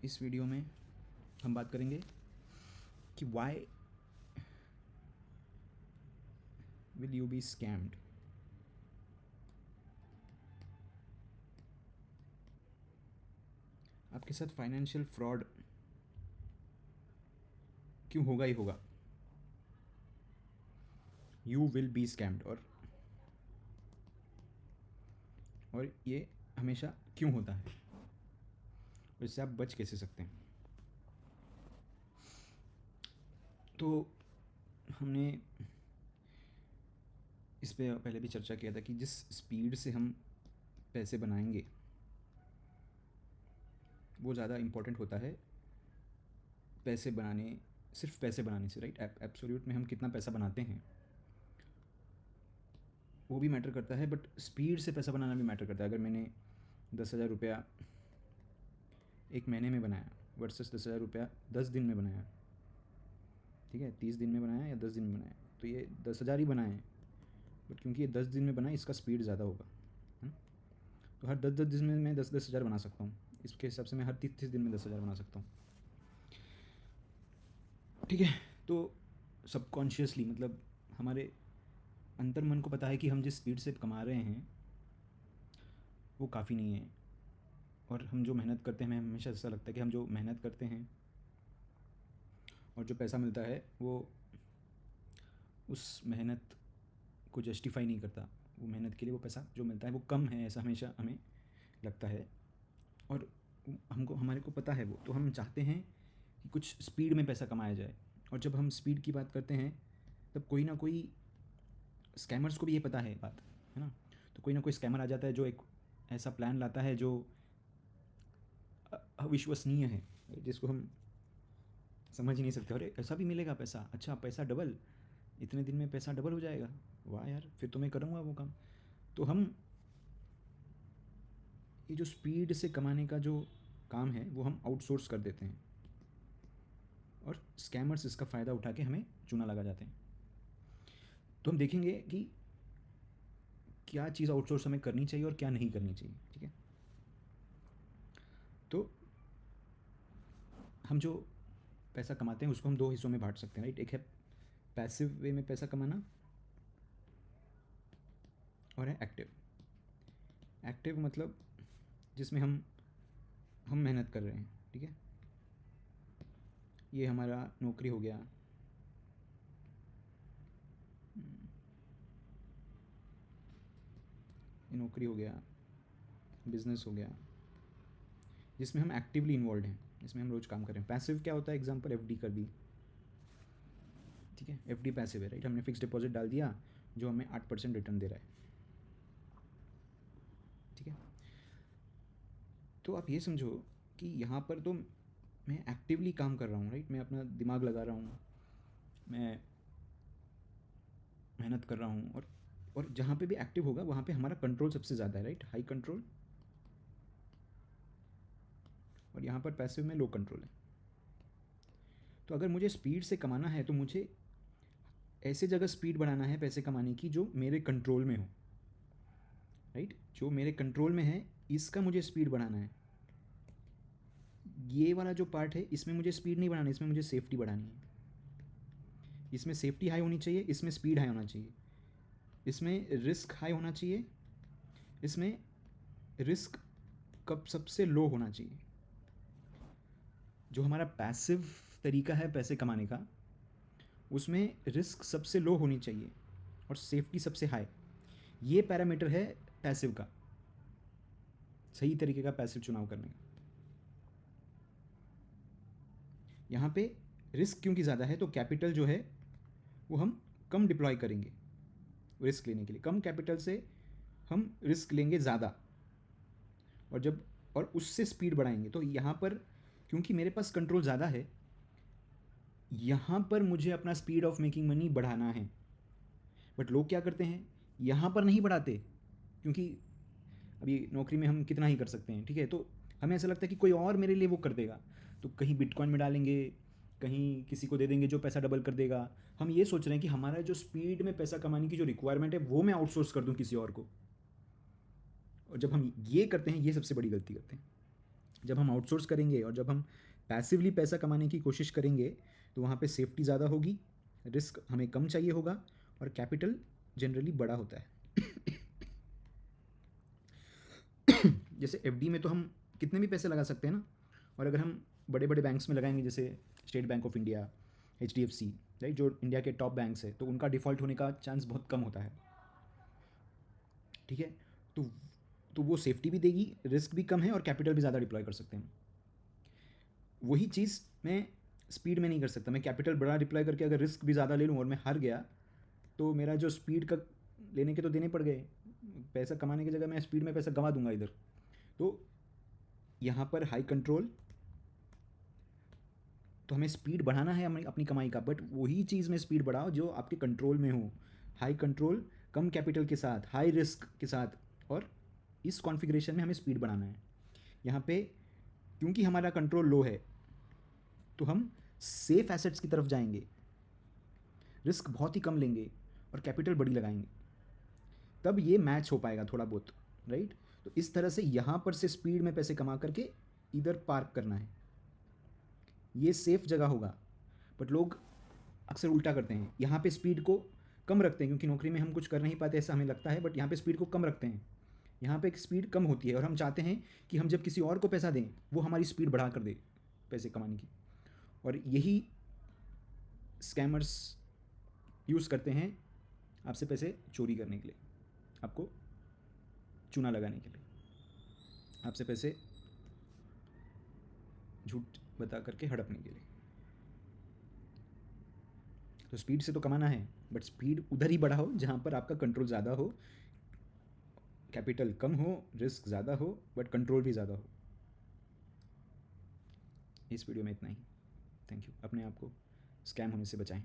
इस वीडियो में हम बात करेंगे कि why will you be scammed. आपके साथ फाइनेंशियल फ्रॉड क्यों होगा ही होगा। You will be scammed. और ये हमेशा क्यों होता है और इससे आप बच कैसे सकते हैं। तो हमने इस पे पहले भी चर्चा किया था कि जिस स्पीड से हम पैसे बनाएंगे वो ज़्यादा इम्पोर्टेंट होता है पैसे बनाने, सिर्फ पैसे बनाने से, राइट। एब्सोल्यूट में हम कितना पैसा बनाते हैं वो भी मैटर करता है, बट स्पीड से पैसा बनाना भी मैटर करता है। अगर मैंने 10,000 रुपया एक महीने में बनाया वर्सेस 10,000 रुपया 10 दिन में बनाया, ठीक है, 30 दिन में बनाया या 10 दिन में बनाया, तो ये 10,000 ही बनाए, बट क्योंकि ये 10 दिन में बना इसका स्पीड ज़्यादा होगा, है ना। तो हर 10-10 दिन में मैं 10-10 हज़ार बना सकता हूँ। इसके हिसाब से मैं हर 30-30 दिन में 10,000 बना सकता हूँ, ठीक है। तो सबकॉन्शियसली, मतलब हमारे अंतर मन को पता है कि हम जिस स्पीड से कमा रहे हैं वो काफ़ी नहीं है। और हम जो मेहनत करते हैं, हमें हमेशा ऐसा लगता है कि हम जो मेहनत करते हैं और जो पैसा मिलता है वो उस मेहनत को जस्टिफाई नहीं करता। वो मेहनत के लिए वो पैसा जो मिलता है वो कम है, ऐसा हमेशा हमें लगता है। और हमको, हमारे को पता है वो, तो हम चाहते हैं कि कुछ स्पीड में पैसा कमाया जाए। और जब हम स्पीड की बात करते हैं तब कोई ना कोई, स्कैमर्स को भी ये पता है बात, है ना। तो कोई ना कोई स्कैमर आ जाता है जो एक ऐसा प्लान लाता है जो अविश्वसनीय है, जिसको हम समझ ही नहीं सकते। अरे ऐसा भी मिलेगा पैसा, अच्छा पैसा डबल, इतने दिन में पैसा डबल हो जाएगा, वाह यार, फिर तो मैं करूँगा वो काम। तो हम ये जो स्पीड से कमाने का जो काम है वो हम आउटसोर्स कर देते हैं और स्कैमर्स इसका फ़ायदा उठा के हमें चूना लगा जाते हैं। तो हम देखेंगे कि क्या चीज़ आउटसोर्स हमें करनी चाहिए और क्या नहीं करनी चाहिए, ठीक है। तो हम जो पैसा कमाते हैं उसको हम दो हिस्सों में बांट सकते हैं, राइट। एक है पैसिव वे में पैसा कमाना और है एक्टिव। एक्टिव मतलब जिसमें हम मेहनत कर रहे हैं, ठीक है। ये हमारा नौकरी हो गया, ये नौकरी हो गया, बिजनेस हो गया, जिसमें हम एक्टिवली इन्वॉल्व हैं, जिसमें हम रोज़ काम कर रहे हैं। पैसिव क्या होता है, एग्जांपल एफडी कर दी, ठीक है, एफडी पैसिव है, राइट। हमने फिक्स डिपॉजिट डाल दिया जो हमें 8% रिटर्न दे रहा है, ठीक है। तो आप ये समझो कि यहाँ पर तो मैं एक्टिवली काम कर रहा हूँ, राइट। मैं अपना दिमाग लगा रहा हूँ, मैं मेहनत कर रहा हूँ। और जहाँ पे भी एक्टिव होगा वहाँ पे हमारा कंट्रोल सबसे ज़्यादा है, राइट, हाई कंट्रोल। और यहाँ पर पैसिव में लो कंट्रोल है। तो अगर मुझे स्पीड से कमाना है तो मुझे ऐसे जगह स्पीड बढ़ाना है पैसे कमाने की जो मेरे कंट्रोल में हो, राइट। जो मेरे कंट्रोल में है इसका मुझे स्पीड बढ़ाना है। ये वाला जो पार्ट है इसमें मुझे स्पीड नहीं बढ़ानी, इसमें मुझे सेफ्टी बढ़ानी है। इसमें सेफ्टी हाई होनी चाहिए, इसमें स्पीड हाई होना चाहिए, इसमें रिस्क हाई होना चाहिए, इसमें रिस्क कब सबसे लो होना चाहिए। जो हमारा पैसिव तरीका है पैसे कमाने का उसमें रिस्क सबसे लो होनी चाहिए और सेफ्टी सबसे हाई। ये पैरामीटर है पैसिव का, सही तरीके का पैसिव चुनाव करने का। यहाँ पे रिस्क क्योंकि ज़्यादा है तो कैपिटल जो है वो हम कम डिप्लॉय करेंगे रिस्क लेने के लिए। कम कैपिटल से हम रिस्क लेंगे ज़्यादा, और उससे स्पीड बढ़ाएंगे। तो यहाँ पर क्योंकि मेरे पास कंट्रोल ज़्यादा है, यहाँ पर मुझे अपना स्पीड ऑफ मेकिंग मनी बढ़ाना है। बट लोग क्या करते हैं, यहाँ पर नहीं बढ़ाते, क्योंकि अभी नौकरी में हम कितना ही कर सकते हैं, ठीक है। तो हमें ऐसा लगता है कि कोई और मेरे लिए वो कर देगा, तो कहीं बिटकॉइन में डालेंगे, कहीं किसी को दे देंगे जो पैसा डबल कर देगा। हम ये सोच रहे हैं कि हमारा जो स्पीड में पैसा कमाने की जो रिक्वायरमेंट है वो मैं आउटसोर्स कर दूँ किसी और को। और जब हम ये करते हैं, ये सबसे बड़ी गलती करते हैं। जब हम आउटसोर्स करेंगे और जब हम पैसिवली पैसा कमाने की कोशिश करेंगे तो वहाँ पे सेफ्टी ज़्यादा होगी, रिस्क हमें कम चाहिए होगा और कैपिटल जनरली बड़ा होता है। जैसे एफडी में तो हम कितने भी पैसे लगा सकते हैं ना, और अगर हम बड़े बड़े बैंक्स में लगाएंगे जैसे state bank of India, HDFC, right, जो इंडिया के टॉप बैंक्स है, तो उनका डिफ़ॉल्ट होने का चांस बहुत कम होता है। ठीक है, तो वो सेफ्टी भी देगी, रिस्क भी कम है और कैपिटल भी ज़्यादा डिप्लॉय कर सकते हैं। वही चीज़ मैं स्पीड में नहीं कर सकता। मैं कैपिटल बड़ा डिप्लॉय करके अगर रिस्क भी ज़्यादा ले लूँ और मैं हार गया तो मेरा जो स्पीड का लेने के तो देने पड़ गए, पैसा कमाने की जगह मैं स्पीड में पैसा गंवा दूंगा इधर। तो यहाँ पर हाई कंट्रोल, तो हमें स्पीड बढ़ाना है अपनी कमाई का, बट वही चीज़ में स्पीड बढ़ाओ जो आपके कंट्रोल में हो। हाई कंट्रोल, कम कैपिटल के साथ, हाई रिस्क के साथ, और इस कॉन्फ़िगरेशन में हमें स्पीड बढ़ाना है। यहाँ पे क्योंकि हमारा कंट्रोल लो है तो हम सेफ एसेट्स की तरफ जाएंगे, रिस्क बहुत ही कम लेंगे और कैपिटल बड़ी लगाएंगे, तब ये मैच हो पाएगा थोड़ा बहुत, राइट। तो इस तरह से यहाँ पर से स्पीड में पैसे कमा करके इधर पार्क करना है, ये सेफ जगह होगा। बट लोग अक्सर उल्टा करते हैं, यहाँ पे स्पीड को कम रखते हैं क्योंकि नौकरी में हम कुछ कर नहीं पाते ऐसा हमें लगता है, बट यहाँ पे स्पीड को कम रखते हैं। यहाँ पे स्पीड कम होती है और हम चाहते हैं कि हम जब किसी और को पैसा दें वो हमारी स्पीड बढ़ा कर दे पैसे कमाने की, और यही स्कैमर्स यूज़ करते हैं आपसे पैसे चोरी करने के लिए, आपको चूना लगाने के लिए, आपसे पैसे झूठ बता करके हड़पने के लिए। तो स्पीड से तो कमाना है, बट स्पीड उधर ही बढ़ाओ जहाँ पर आपका कंट्रोल ज़्यादा हो, कैपिटल कम हो, रिस्क ज़्यादा हो, बट कंट्रोल भी ज़्यादा हो। इस वीडियो में इतना ही। Thank you. अपने आप को स्कैम होने से बचाएं।